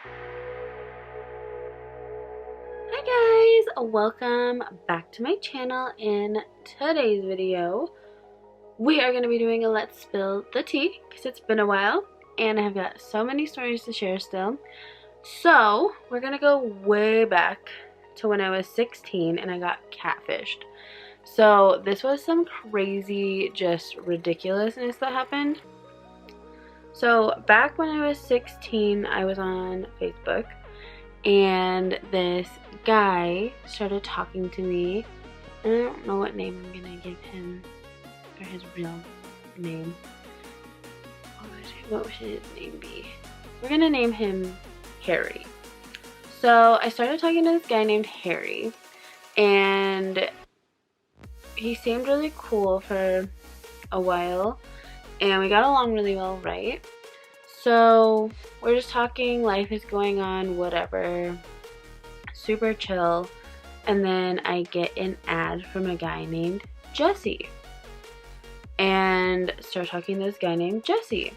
Hi guys, welcome back to my channel. In today's video we are going to be doing a let's spill the tea because it's been a while and I have got so many stories to share still. So we're going to go way back to when I was 16 and I got catfished. So this was some crazy, just ridiculousness that happened. So back when I was 16, I was on Facebook and this guy started talking to me. I don't know what name I'm gonna give him, or his real name. What would his name be? We're gonna name him Harry. So I started talking to this guy named Harry, and he seemed really cool for a while, and we got along really well, right? So we're just talking, life is going on, whatever, super chill. And then I get an ad from a guy named Jesse and start talking to this guy named Jesse.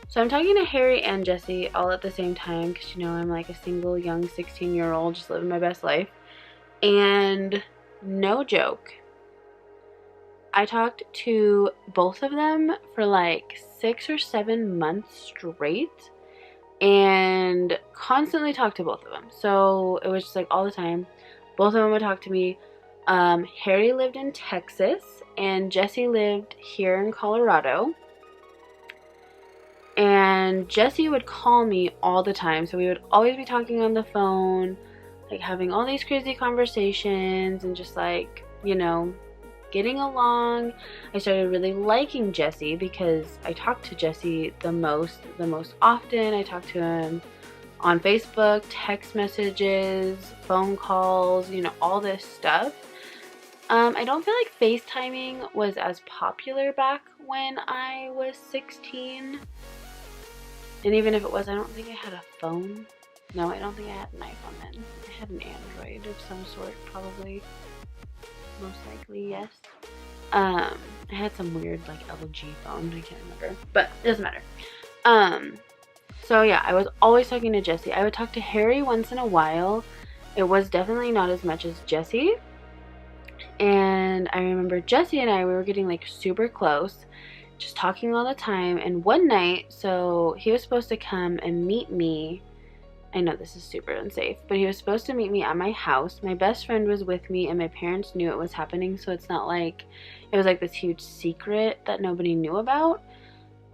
So I'm talking to Harry and Jesse all at the same time because, you know, I'm like a single young 16-year-old just living my best life. And no joke, I talked to both of them for like 6 or 7 months straight and constantly talked to both of them. So it was just like all the time. Both of them would talk to me. Harry lived in Texas and Jesse lived here in Colorado. And Jesse would call me all the time. So we would always be talking on the phone, like having all these crazy conversations and just like, you know, getting along. I started really liking Jesse because I talked to Jesse the most often. I talked to him on Facebook, text messages, phone calls, you know, all this stuff. I don't feel like FaceTiming was as popular back when I was 16. And even if it was, I don't think I had a phone. No, I don't think I had an iPhone then. I had an Android of some sort, probably. Most likely, yes. I had some weird like LG phone, I can't remember, but it doesn't matter. So yeah, I was always talking to Jesse. I would talk to Harry once in a while. It was definitely not as much as Jesse. And I remember Jesse and I, we were getting like super close, just talking all the time. And one night, so he was supposed to come and meet me. I know this is super unsafe, but he was supposed to meet me at my house. My best friend was with me and my parents knew it was happening, so it's not like it was like this huge secret that nobody knew about.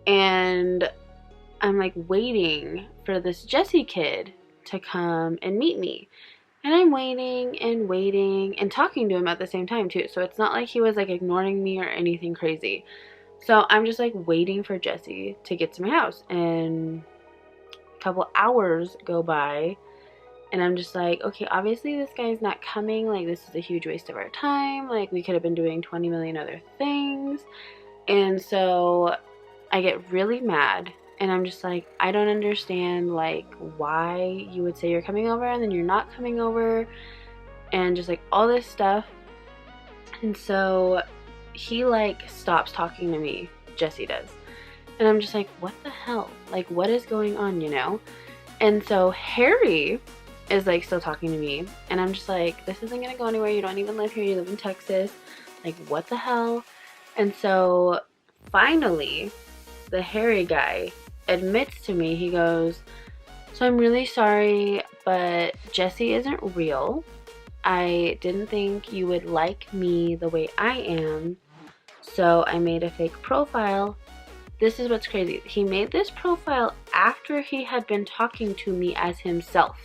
And I'm like waiting for this Jesse kid to come and meet me. And I'm waiting and waiting and talking to him at the same time too. So it's not like he was like ignoring me or anything crazy. So I'm just like waiting for Jesse to get to my house, and couple hours go by and I'm just like, okay, obviously this guy's not coming, like this is a huge waste of our time, like we could have been doing 20 million other things. And so I get really mad and I'm just like, I don't understand like why you would say you're coming over and then you're not coming over, and just like all this stuff. And so he like stops talking to me, Jesse does. And I'm just like, what the hell? Like, what is going on, you know? And so Harry is like still talking to me. And I'm just like, this isn't going to go anywhere. You don't even live here. You live in Texas. Like, what the hell? And so finally, the Harry guy admits to me. He goes, so I'm really sorry, but Jesse isn't real. I didn't think you would like me the way I am. So I made a fake profile. This is what's crazy. He made this profile after he had been talking to me as himself.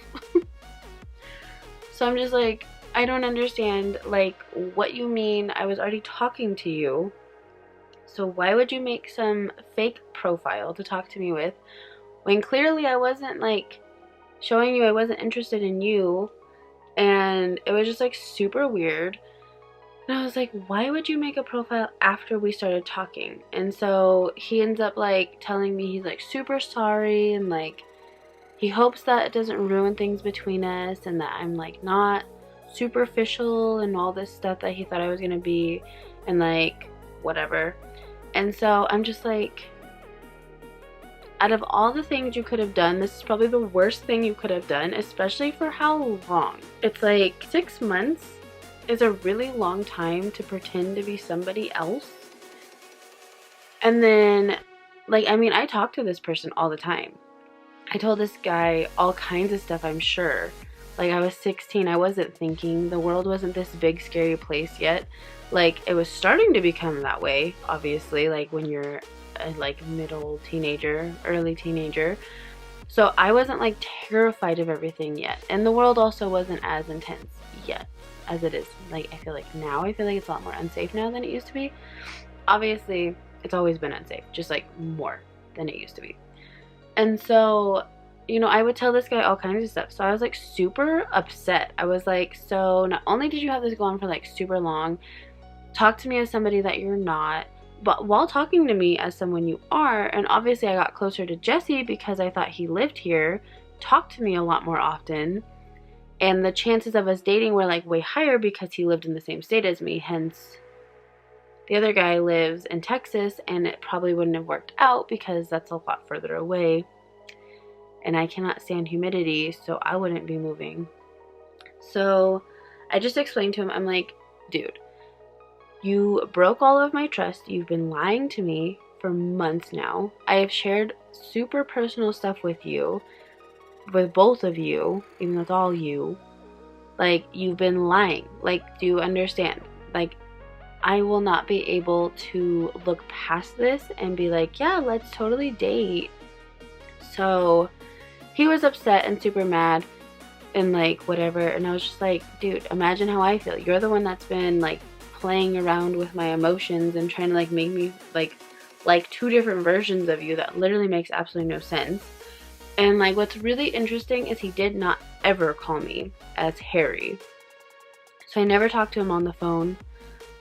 So I'm just like, I don't understand, like, what you mean. I was already talking to you. So why would you make some fake profile to talk to me with when clearly I wasn't, like, showing you I wasn't interested in you? And it was just, like, super weird. And I was like, why would you make a profile after we started talking? And so he ends up like telling me he's like super sorry and like he hopes that it doesn't ruin things between us and that I'm like not superficial and all this stuff that he thought I was gonna be and like whatever. And so I'm just like, out of all the things you could have done, this is probably the worst thing you could have done, especially for how long. It's like 6 months is a really long time to pretend to be somebody else. And then, like, I mean, I talk to this person all the time. I told this guy all kinds of stuff, I'm sure. Like, I was 16, I wasn't thinking. The world wasn't this big, scary place yet. Like, it was starting to become that way, obviously, like when you're a, like, middle teenager, early teenager. So I wasn't, like, terrified of everything yet. And the world also wasn't as intense yet as it is. Like, I feel like it's a lot more unsafe now than it used to be. Obviously, it's always been unsafe, just, like, more than it used to be. And so, you know, I would tell this guy all kinds of stuff. So I was, like, super upset. I was like, so not only did you have this go on for, like, super long, talk to me as somebody that you're not, but while talking to me as someone you are, and obviously I got closer to Jesse because I thought he lived here, talked to me a lot more often, and the chances of us dating were, like, way higher because he lived in the same state as me. Hence, the other guy lives in Texas, and it probably wouldn't have worked out because that's a lot further away, and I cannot stand humidity, so I wouldn't be moving. So I just explained to him, I'm like, dude, you broke all of my trust. You've been lying to me for months now. I have shared super personal stuff with you, with both of you, even though it's all you. Like, you've been lying. Like, do you understand? Like, I will not be able to look past this and be like, yeah, let's totally date. So he was upset and super mad and, like, whatever. And I was just like, dude, imagine how I feel. You're the one that's been, like, playing around with my emotions and trying to, like, make me like two different versions of you that literally makes absolutely no sense. And, like, what's really interesting is he did not ever call me as Harry. So I never talked to him on the phone,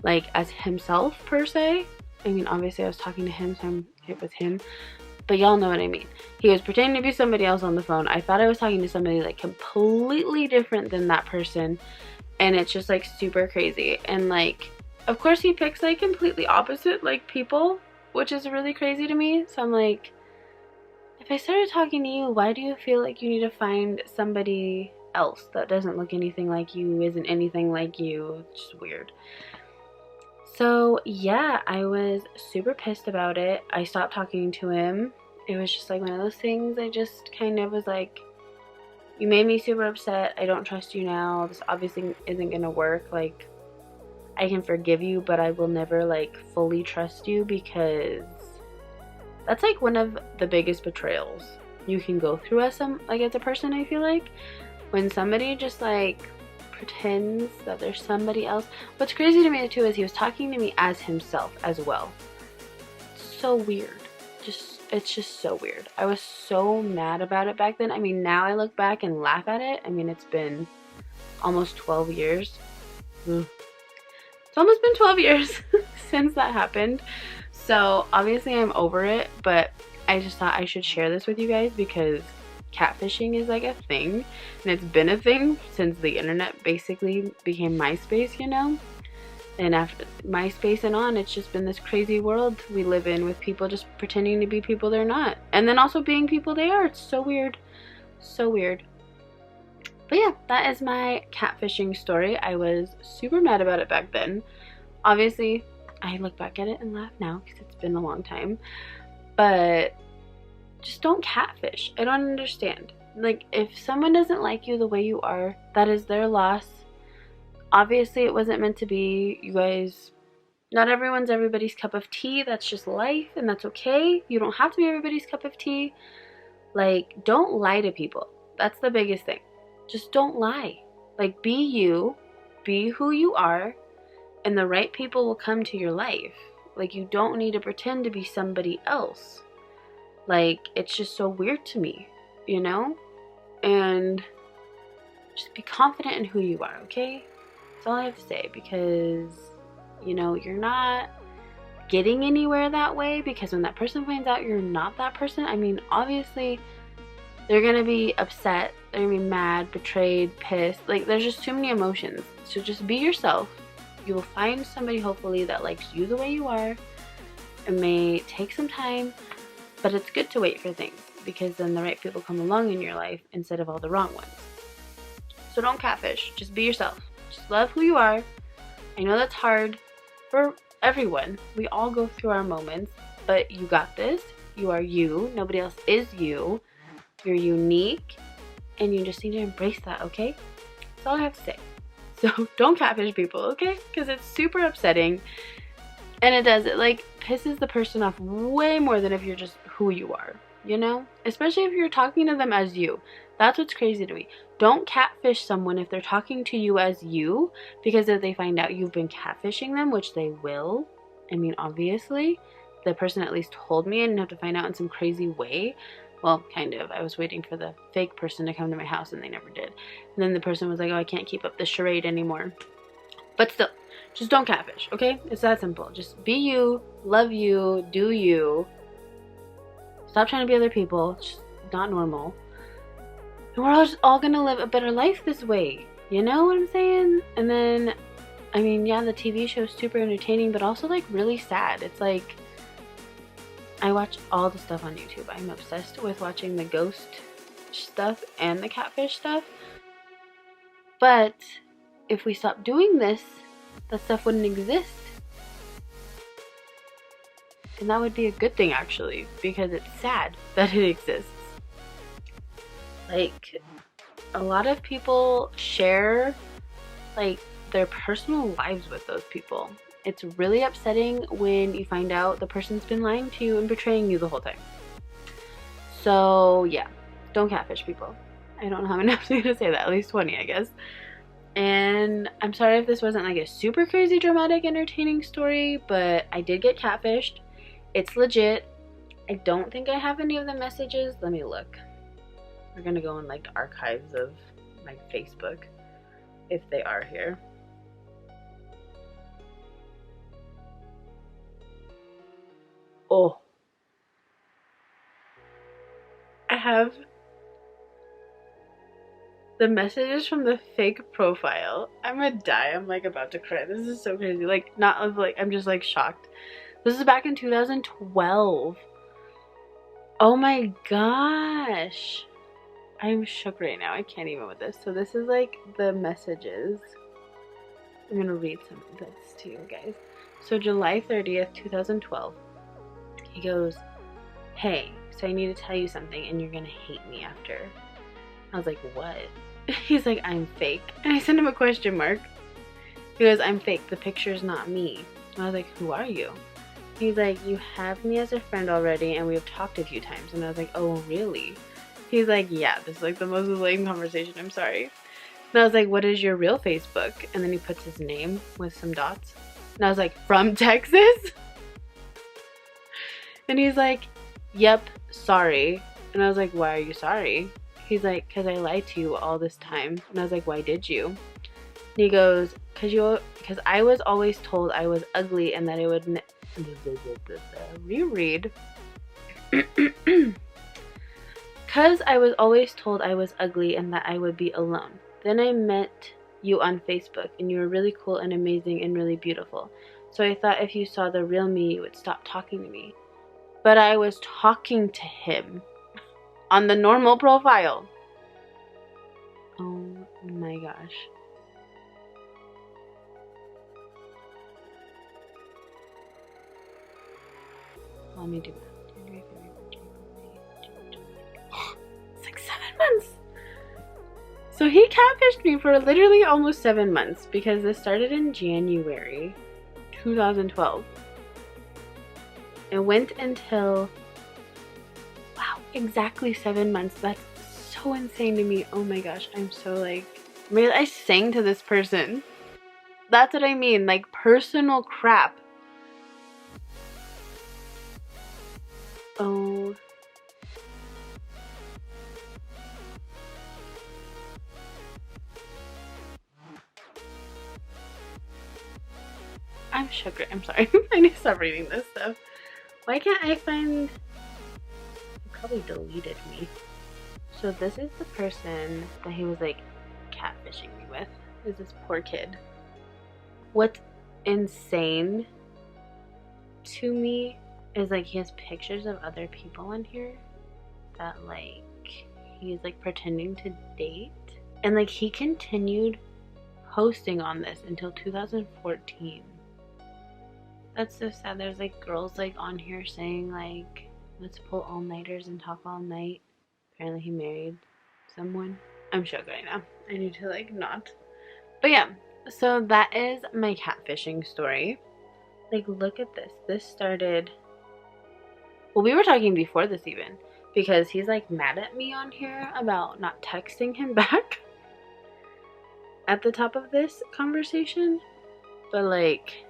like, as himself per se. I mean, obviously I was talking to him, so it was him, but y'all know what I mean. He was pretending to be somebody else on the phone. I thought I was talking to somebody, like, completely different than that person. And it's just, like, super crazy. And, like, of course he picks, like, completely opposite, like, people, which is really crazy to me. So I'm like, if I started talking to you, why do you feel like you need to find somebody else that doesn't look anything like you, isn't anything like you? It's just weird. So yeah, I was super pissed about it. I stopped talking to him. It was just, like, one of those things. I just kind of was like, you made me super upset. I don't trust you now. This obviously isn't gonna work. Like, I can forgive you, but I will never, like, fully trust you, because that's, like, one of the biggest betrayals you can go through as a person, I feel like. When somebody just, like, pretends that there's somebody else. What's crazy to me too is he was talking to me as himself as well. So weird. It's just so weird. I was so mad about it back then. I mean, now I look back and laugh at it. I mean, it's been almost 12 years. It's almost been 12 years since that happened. So obviously I'm over it, but I just thought I should share this with you guys because catfishing is, like, a thing, and it's been a thing since the internet basically became MySpace, you know. And after MySpace and on, it's just been this crazy world we live in with people just pretending to be people they're not, and then also being people they are. It's so weird. So weird. But yeah, that is my catfishing story. I was super mad about it back then. Obviously, I look back at it and laugh now because it's been a long time. But just don't catfish. I don't understand. Like, if someone doesn't like you the way you are, that is their loss. Obviously, it wasn't meant to be. You guys, not everyone's everybody's cup of tea. That's just life, and that's okay. You don't have to be everybody's cup of tea. Like, don't lie to people. That's the biggest thing. Just don't lie. Like, be you. Be who you are, and the right people will come to your life. Like, you don't need to pretend to be somebody else. Like, it's just so weird to me, you know? And just be confident in who you are, okay? That's all I have to say, because, you know, you're not getting anywhere that way, because when that person finds out you're not that person, I mean, obviously, they're gonna be upset, they're gonna be mad, betrayed, pissed. Like, there's just too many emotions. So just be yourself. You will find somebody, hopefully, that likes you the way you are. It may take some time, But it's good to wait for things, because then the right people come along in your life instead of all the wrong ones. So don't catfish. Just be yourself. Just love who you are. I know that's hard for everyone. We all go through our moments, but you got this. You are you. Nobody else is you. You're unique, and you just need to embrace that, okay? That's all I have to say. So don't catfish people, okay? Because it's super upsetting, and it like pisses the person off way more than if you're just who you are, you know? Especially if you're talking to them as you. That's what's crazy to me. Don't catfish someone if they're talking to you as you, because if they find out you've been catfishing them, which they will, I mean, obviously, the person at least told me I didn't have to find out in some crazy way. Well, kind of. I was waiting for the fake person to come to my house, and they never did. And then the person was like, oh, I can't keep up this charade anymore. But still, just don't catfish, okay? It's that simple. Just be you, love you, do you. Stop trying to be other people. It's just not normal. And we're all gonna live a better life this way. You know what I'm saying? And then, I mean, yeah, the TV show is super entertaining, but also, like, really sad. It's like, I watch all the stuff on YouTube. I'm obsessed with watching the ghost stuff and the catfish stuff. But if we stop doing this, that stuff wouldn't exist. And that would be a good thing, actually, because it's sad that it exists. Like, a lot of people share, like, their personal lives with those people. It's really upsetting when you find out the person's been lying to you and betraying you the whole time. So, yeah, don't catfish people. I don't have enough to say that. At least 20, I guess. And I'm sorry if this wasn't like a super crazy, dramatic, entertaining story, but I did get catfished. It's legit. I don't think I have any of the messages. Let me look. We're gonna go in like the archives of my Facebook, if they are here. Oh, I have the messages from the fake profile. I'm gonna die. I'm like about to cry. This is so crazy. Like, not like, I'm just like shocked. This is back in 2012. Oh my gosh. I'm shook right now. I can't even with this. So this is like the messages. I'm gonna read some of this to you guys. So July 30th, 2012. He goes, hey, so I need to tell you something and you're gonna hate me after. I was like, what? He's like, I'm fake. And I sent him a question mark. He goes, I'm fake. The picture's not me. And I was like, who are you? He's like, you have me as a friend already and we've talked a few times. And I was like, oh, really? He's like, yeah, this is like the most lame conversation. I'm sorry. And I was like, what is your real Facebook? And then he puts his name with some dots. And I was like, from Texas? And he's like, yep, sorry. And I was like, why are you sorry? He's like, because I lied to you all this time. And I was like, why did you? And he goes, because I was always told I was ugly and that I would reread. Because I was always told I was ugly and that I would be alone. Then I met you on Facebook and you were really cool and amazing and really beautiful. So I thought if you saw the real me, you would stop talking to me. But I was talking to him on the normal profile. Oh my gosh. Let me do that. It's like 7 months. So he catfished me for literally almost 7 months because this started in January 2012. It went until, wow, exactly 7 months. That's so insane to me. Oh my gosh, I'm so like, maybe I sang to this person. That's what I mean, like personal crap. Oh. I'm shook. I'm sorry. I need to stop reading this stuff. Why can't I find... He probably deleted me. So this is the person that he was like catfishing me with. Is this poor kid. What's insane to me is like he has pictures of other people on here that like he's like pretending to date. And like he continued posting on this until 2014. That's so sad. There's like girls like on here saying like, let's pull all-nighters and talk all night. Apparently he married someone. I'm shook right now. I need to like not. But yeah, so that is my catfishing story. Like, look at this. This started, well, we were talking before this even, because he's like mad at me on here about not texting him back at the top of this conversation. But like,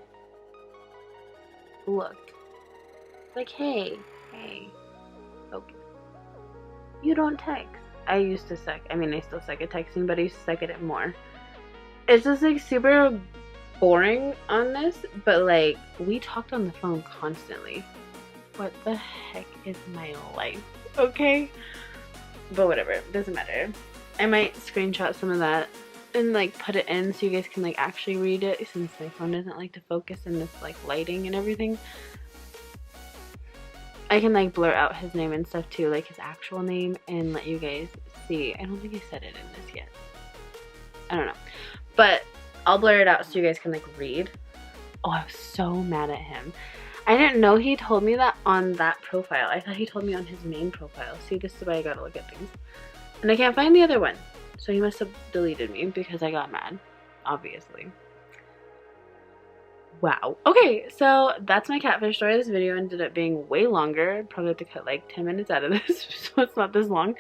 look, like, hey, okay, you don't text. I used to suck. I mean, I still suck at texting, but I used to suck at it more. It's just like super boring on this, but like we talked on the phone constantly. What the heck is my life? Okay, but whatever, it doesn't matter. I might screenshot some of that and like put it in so you guys can like actually read it, since my phone doesn't like to focus in this like lighting and everything. I can like blur out his name and stuff too, like his actual name, and let you guys see. I don't think I said it in this yet. I don't know. But I'll blur it out so you guys can like read. Oh, I was so mad at him. I didn't know he told me that on that profile. I thought he told me on his main profile. See, this is why I gotta look at things. And I can't find the other one. So he must have deleted me because I got mad. Obviously. Wow. Okay, so that's my catfish story. This video ended up being way longer. Probably have to cut like 10 minutes out of this so it's not this long.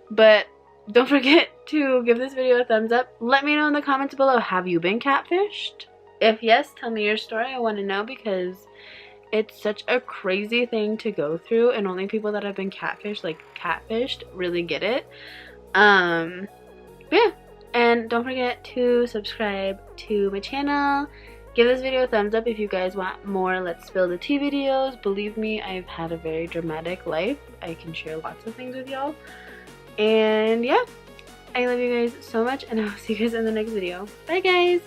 But don't forget to give this video a thumbs up. Let me know in the comments below, have you been catfished? If yes, tell me your story. I want to know, because it's such a crazy thing to go through, and only people that have been catfished really get it. Yeah, and don't forget to subscribe to my channel. Give this video a thumbs up if you guys want more Let's Spill the Tea videos. Believe me, I've had a very dramatic life. I can share lots of things with y'all. And yeah, I love you guys so much, and I'll see you guys in the next video. Bye guys!